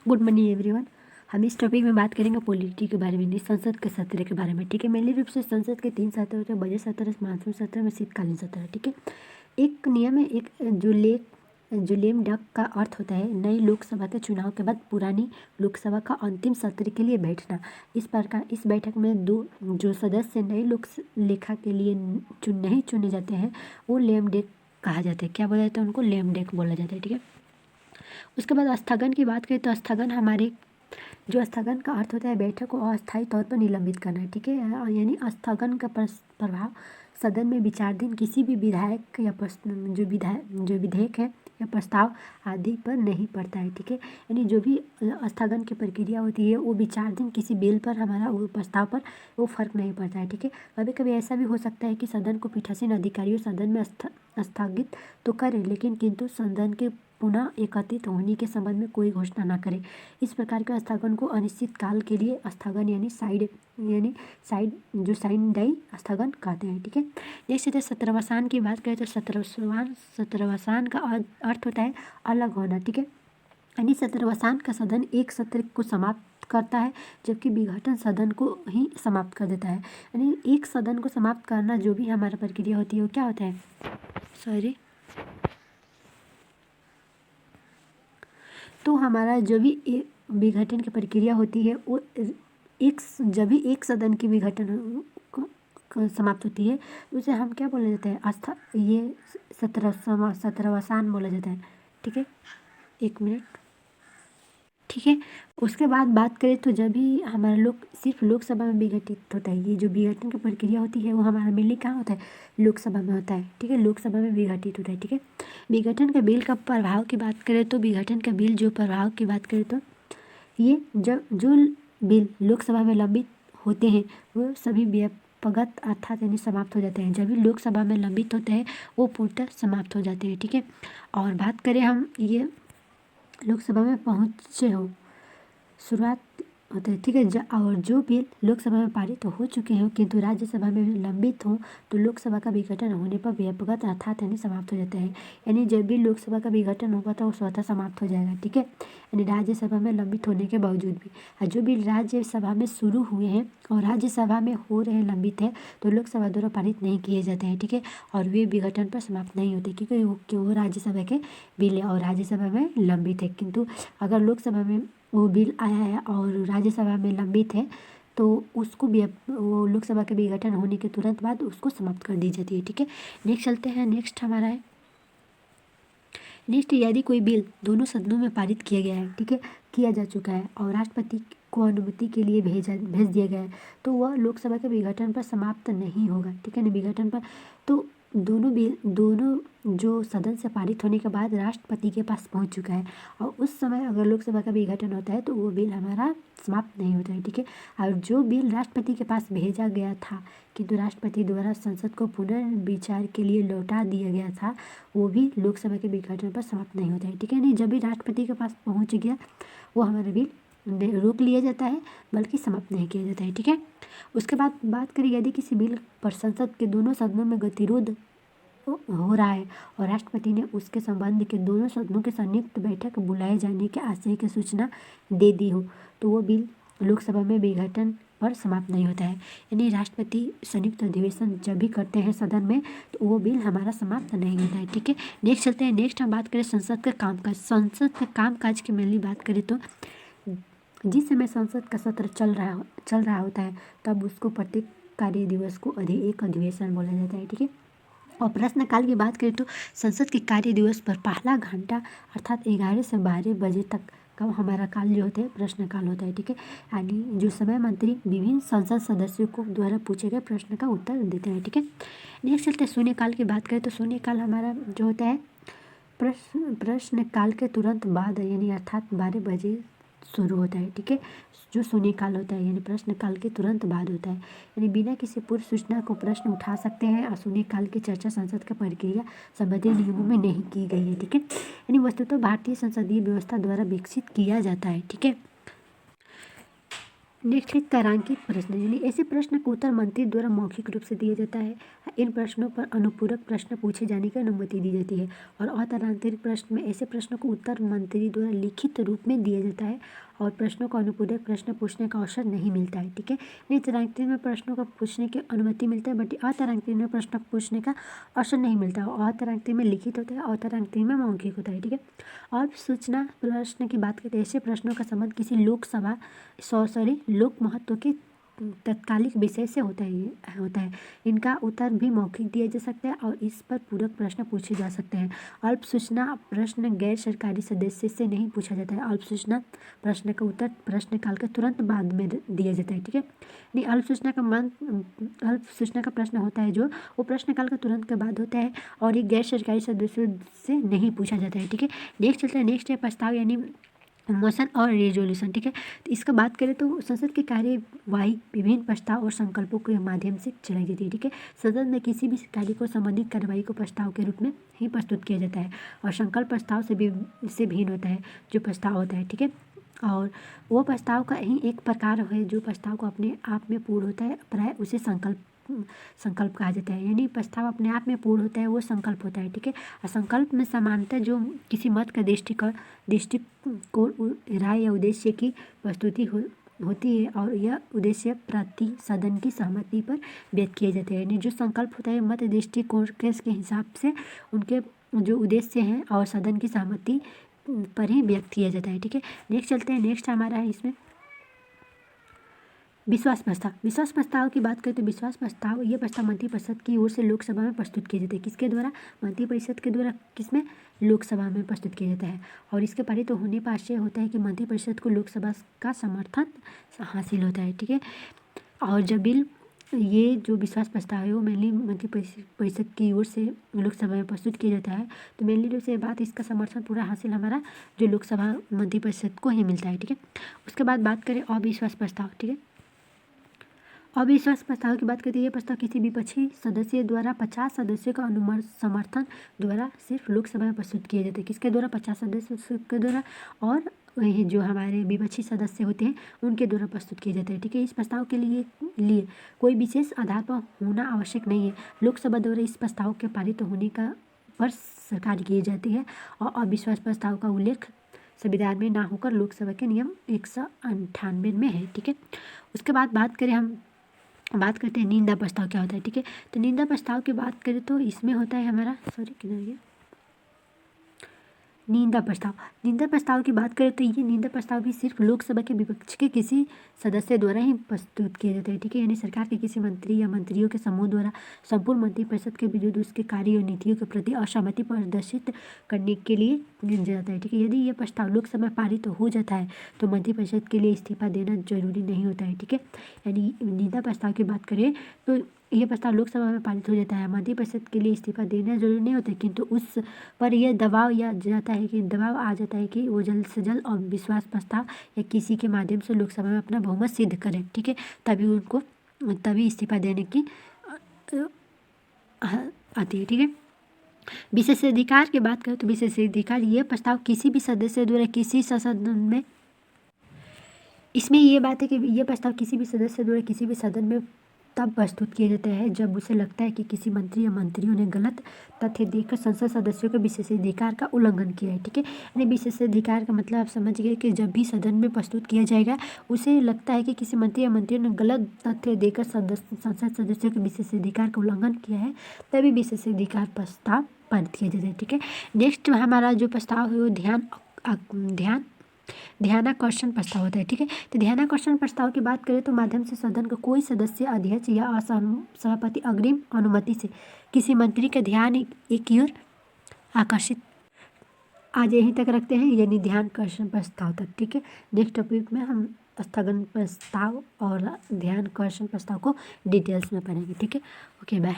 Good morning everyone. हम इस topic में बात करेंगे पॉलिटी के बारे में, नहीं संसद के सत्र के बारे में। ठीक है, मेनली रूप से संसद के 3 सत्र होते हैं, बजट सत्र, मानसून सत्र में शीतकालीन सत्र। ठीक है, एक नियम है, एक जुलेम डक का अर्थ होता है नई लोकसभा के चुनाव के बाद पुरानी लोकसभा का अंतिम सत्र के लिए बैठना। इस प्रकार इस बैठक में जो सदस्य नई लोक लेखा के लिए नहीं चुने जाते हैं वो लेम डेक कहा जाता है। क्या बोला जाता है? उनको लेम डेक बोला जाता है। ठीक है, उसके बाद स्थगन की बात करें तो स्थगन हमारे जो स्थगन का अर्थ होता है बैठक को अस्थायी तौर पर निलंबित करना है। ठीक है, यानी स्थगन का प्रभाव सदन में विचाराधीन किसी भी विधायक या जो विधेयक है या प्रस्ताव आदि पर नहीं पड़ता है। ठीक है, यानी जो भी स्थगन की प्रक्रिया होती है वो विचाराधीन किसी बिल पर, हमारा वो प्रस्ताव पर वो फर्क नहीं पड़ता है। ठीक है, कभी कभी ऐसा भी हो सकता है कि सदन को पीठासीन अधिकारियों सदन में स्थगित तो करें लेकिन किंतु सदन के पुनः एकत्रित होने के संबंध में कोई घोषणा न करें। इस प्रकार के स्थगन को अनिश्चित काल के लिए स्थगन यानी साइन डाई स्थगन कहते हैं। ठीक है, नेक्स्ट सत्रवसान की बात करें तो सत्रवसान का अर्थ होता है अलग होना। ठीक है, यानी सत्रवसान का सदन एक सत्र को समाप्त करता है जबकि विघटन सदन को ही समाप्त कर देता है। यानी एक सदन को समाप्त करना जो भी हमारा प्रक्रिया होती है वो क्या होता है, तो हमारा जो भी विघटन की प्रक्रिया होती है वो जब भी एक सदन की विघटन समाप्त होती है उसे हम क्या बोला जाता है, ये सत्रवसान बोला जाता है। ठीक है, एक मिनट। ठीक है, उसके बाद बात करें तो जब भी हमारा सिर्फ लोकसभा में विघटित होता है, ये जो विघटन की प्रक्रिया होती है वो हमारा मेनली कहाँ होता है, लोकसभा में होता है। ठीक है, लोकसभा में विघटित होता है। ठीक है, विघटन के बिल का प्रभाव की बात करें तो विघटन का बिल जो प्रभाव की बात करें तो ये जो बिल लोकसभा में लंबित होते हैं वो सभी व्यापकगत अर्थात यानी समाप्त हो जाते हैं। जब भी लोकसभा में लंबित होते हैं वो पूर्णतः समाप्त हो जाते हैं। ठीक है, और बात करें हम ये लोकसभा में पहुँचे हो शुरुआत होता है। ठीक है, और जो बिल लोकसभा में पारित तो हो चुके हैं किंतु राज्यसभा में लंबित हो तो लोकसभा का विघटन होने पर व्यापकगत अर्थात यानी समाप्त हो जाते हैं। यानी जब भी लोकसभा का विघटन होगा तो वो स्वतः समाप्त हो जाएगा। ठीक है, यानी राज्यसभा में लंबित होने के बावजूद भी, और जो बिल राज्यसभा में शुरू हुए हैं और राज्यसभा में हो रहे लंबित है तो लोकसभा द्वारा पारित नहीं किए जाते हैं। ठीक है, और वे विघटन पर समाप्त नहीं होते क्योंकि वो राज्यसभा के बिल है और राज्यसभा में लंबित है। किंतु अगर लोकसभा में वो बिल आया है और राज्यसभा में लंबित है तो उसको भी वो लोकसभा के विघटन होने के तुरंत बाद उसको समाप्त कर दी जाती है। ठीक है, नेक्स्ट चलते हैं। नेक्स्ट हमारा है यदि कोई बिल दोनों सदनों में पारित किया गया है, ठीक है, किया जा चुका है और राष्ट्रपति को अनुमति के लिए भेज दिया गया है तो वह लोकसभा के विघटन पर समाप्त नहीं होगा। ठीक है ना, विघटन पर तो दोनों जो सदन से पारित होने के बाद राष्ट्रपति के पास पहुंच चुका है और उस समय अगर लोकसभा का विघटन होता है तो वो बिल हमारा समाप्त नहीं होता है। ठीक है, और जो बिल राष्ट्रपति के पास भेजा गया था किंतु राष्ट्रपति द्वारा संसद को पुनर्विचार के लिए लौटा दिया गया था वो भी लोकसभा के विघटन पर समाप्त नहीं होता है। ठीक है, नहीं जब भी राष्ट्रपति के पास पहुँच गया वो हमारा बिल रोक लिया जाता है बल्कि समाप्त नहीं किया जाता है। ठीक है, उसके बाद बात करें यदि किसी बिल पर संसद के दोनों सदनों में गतिरोध हो रहा है और राष्ट्रपति ने उसके संबंध के दोनों सदनों के संयुक्त बैठक बुलाए जाने के आशय की सूचना दे दी हो तो वो बिल लोकसभा में विघटन पर समाप्त नहीं होता है। यानी राष्ट्रपति संयुक्त अधिवेशन जब भी करते हैं सदन में तो वो बिल हमारा समाप्त नहीं होता है। ठीक है, नेक्स्ट चलते हैं। नेक्स्ट हम बात करें संसद का कामकाज। संसद का कामकाज की मेनली बात करें तो जिस समय संसद का सत्र चल रहा होता है तब उसको प्रत्येक कार्य दिवस को एक अधिवेशन बोला जाता है। ठीक है, और प्रश्नकाल की बात करें तो संसद के कार्य दिवस पर पहला घंटा अर्थात 11 से 12 बजे तक का हमारा काल जो होता है प्रश्नकाल होता है। ठीक है, यानी जो समय मंत्री विभिन्न संसद सदस्यों को द्वारा पूछे गए प्रश्न का उत्तर देते हैं। ठीक है, नेक्स्ट चलते हैं शून्यकाल की बात करें तो शून्यकाल हमारा जो होता है प्रश्नकाल के तुरंत बाद यानी अर्थात 12 बजे शुरू होता है। ठीक है, जो शून्यकाल होता है यानी प्रश्नकाल के तुरंत बाद होता है। यानी बिना किसी पूर्व सूचना को प्रश्न उठा सकते हैं और शून्यकाल की चर्चा संसद की प्रक्रिया संबंधी नियमों में नहीं की गई है। ठीक है, यानी वस्तुतः भारतीय संसदीय व्यवस्था द्वारा विकसित किया जाता है। ठीक है, नेक्स्ट है तारांकित प्रश्न, यानी ऐसे प्रश्न का उत्तर मंत्री द्वारा मौखिक रूप से दिया जाता है। इन प्रश्नों पर अनुपूरक प्रश्न पूछे जाने की अनुमति दी जाती है। और अतारांतरिक प्रश्न में ऐसे प्रश्नों को उत्तर मंत्री द्वारा लिखित रूप में दिया जाता है और प्रश्नों को अनुपूरक प्रश्न पूछने का अवसर नहीं मिलता है। ठीक है, नहीं तारांकित में प्रश्नों का पूछने की अनुमति मिलता है, बट अतारांकित में प्रश्न पूछने का अवसर नहीं मिलता है। और अतारांकित में लिखित होता है, अतारांकित में मौखिक होता है। ठीक है, और सूचना प्रश्न की बात करते हैं, ऐसे प्रश्नों का संबंध किसी लोक महत्व के तत्कालिक विषय से होता है। इनका उत्तर भी मौखिक दिया जा सकता है और इस पर पूरक प्रश्न पूछे जा सकते हैं। अल्प सूचना प्रश्न गैर सरकारी सदस्य से नहीं पूछा जाता है। अल्प सूचना प्रश्न का उत्तर प्रश्नकाल के तुरंत बाद में दिया जाता है। ठीक है, नहीं अल्प सूचना का प्रश्न होता है जो वो प्रश्नकाल के तुरंत के बाद होता है और ये गैर सरकारी सदस्यों से नहीं पूछा जाता है। ठीक है, नेक्स्ट चलता है, नेक्स्ट है प्रस्ताव यानी मोशन और रिजोल्यूशन। ठीक है, तो इसका बात करें तो संसद की कार्यवाही विभिन्न प्रस्ताव और संकल्पों के माध्यम से चलाई जाती है। ठीक है, संसद में किसी भी कार्य को संबंधित कार्यवाही को प्रस्ताव के रूप में ही प्रस्तुत किया जाता है और संकल्प प्रस्ताव से भिन्न होता है जो प्रस्ताव होता है। ठीक है, और वो प्रस्ताव का ही एक प्रकार है जो प्रस्ताव को अपने आप में पूर्ण होता है, प्राय उसे संकल्प कहा जाता है। यानी प्रस्ताव अपने आप में पूर्ण होता है वो संकल्प होता है। ठीक है, और संकल्प में समानता जो किसी मत का दृष्टिकोण राय या उद्देश्य की प्रस्तुति होती है और यह उद्देश्य प्रति सदन की सहमति पर व्यक्त किए जाते हैं। यानी जो संकल्प होता है मत दृष्टिकोण के हिसाब से उनके जो उद्देश्य हैं और सदन की सहमति पर ही व्यक्त किया जाता है। ठीक है, नेक्स्ट चलते हैं, नेक्स्ट हमारा है इसमें विश्वास प्रस्ताव की बात करें तो विश्वास प्रस्ताव ये प्रस्ताव मंत्रिपरिषद की ओर से लोकसभा में प्रस्तुत किए जाते हैं। किसके द्वारा? मंत्रिपरिषद के द्वारा। किसमें? लोकसभा में प्रस्तुत किया जाता है और इसके पारित होने पर आशय होता है कि मंत्रिपरिषद को लोकसभा का समर्थन हासिल होता है। ठीक है, और जब बिल ये जो विश्वास प्रस्ताव है वो मेनली मंत्रिपरिषद की ओर से लोकसभा में प्रस्तुत किया जाता है, तो मेनली रूप से बात इसका समर्थन पूरा हासिल हमारा जो लोकसभा मंत्रिपरिषद को ही मिलता है। ठीक है, उसके बाद बात करें अविश्वास प्रस्ताव। ठीक है, अविश्वास प्रस्ताव की बात करते हैं, ये प्रस्ताव किसी विपक्षी सदस्य द्वारा 50 सदस्यों का समर्थन द्वारा सिर्फ लोकसभा में प्रस्तुत किए जाते हैं। किसके द्वारा? 50 सदस्यों के द्वारा और ये जो हमारे विपक्षी सदस्य होते हैं उनके द्वारा प्रस्तुत किए जाते हैं। ठीक है, इस प्रस्ताव के लिए कोई विशेष आधार पर होना आवश्यक नहीं है। लोकसभा द्वारा इस प्रस्ताव के पारित होने का पर सरकार की जाती है और अविश्वास प्रस्ताव का उल्लेख संविधान में ना होकर लोकसभा के नियम 198 में है। ठीक है, उसके बाद बात करते हैं निंदा प्रस्ताव क्या होता है। ठीक है, तो निंदा प्रस्ताव की बात करें तो इसमें होता है हमारा किधर गया निंदा प्रस्ताव की बात करें तो ये निंदा प्रस्ताव भी सिर्फ लोकसभा के विपक्ष के किसी सदस्य द्वारा ही प्रस्तुत किए जाते हैं। ठीक है, यानी सरकार के किसी मंत्री या मंत्रियों के समूह द्वारा संपूर्ण मंत्रिपरिषद के विरुद्ध उसके कार्य और नीतियों के प्रति असहमति प्रदर्शित करने के लिए दिया जाता है। ठीक है, यदि यह प्रस्ताव लोकसभा पारित हो जाता है तो मंत्रिपरिषद के लिए इस्तीफा देना जरूरी नहीं होता है। ठीक है, यानी निंदा प्रस्ताव की बात करें तो यह प्रस्ताव लोकसभा में पारित हो जाता है, मंत्रिपरिषद के लिए इस्तीफा देना जरूरी नहीं होता, किंतु उस पर यह दबाव आ जाता है कि वो जल्द से जल्द और विश्वास प्रस्ताव या किसी के माध्यम से लोकसभा में अपना बहुमत सिद्ध करें। ठीक है, तभी इस्तीफा देने की आती है। ठीक है, विशेषाधिकार की बात करें तो विशेषाधिकार ये प्रस्ताव किसी भी सदस्य द्वारा किसी सदन में, इसमें ये बात है कि यह प्रस्ताव किसी भी सदस्य द्वारा किसी भी सदन में तब प्रस्तुत किया जाता है जब उसे लगता है कि किसी मंत्री या मंत्रियों ने गलत तथ्य देकर संसद सदस्यों के विशेषाधिकार का उल्लंघन किया है। ठीक है, यानी विशेषाधिकार का मतलब आप समझ गए कि जब भी सदन में प्रस्तुत किया जाएगा उसे लगता है कि किसी मंत्री या मंत्रियों ने गलत तथ्य देकर संसद सदस्यों के विशेषाधिकार का उल्लंघन किया है तभी विशेषाधिकार प्रस्ताव पारित किया जाता है। ठीक है, नेक्स्ट हमारा जो प्रस्ताव है वो ध्यानाकर्षण प्रस्ताव होता है। ठीक है, तो ध्यानाकर्षण प्रस्ताव की बात करें तो माध्यम से सदन का कोई सदस्य अध्यक्ष या सभापति अग्रिम अनुमति से किसी मंत्री का ध्यान एक की ओर आकर्षित, आज यहीं तक रखते हैं यानी ध्यानाकर्षण प्रस्ताव तक। ठीक है, नेक्स्ट टॉपिक में हम स्थगन प्रस्ताव और ध्यानाकर्षण प्रस्ताव को डिटेल्स में पढ़ेंगे। ठीक है, ओके बाय।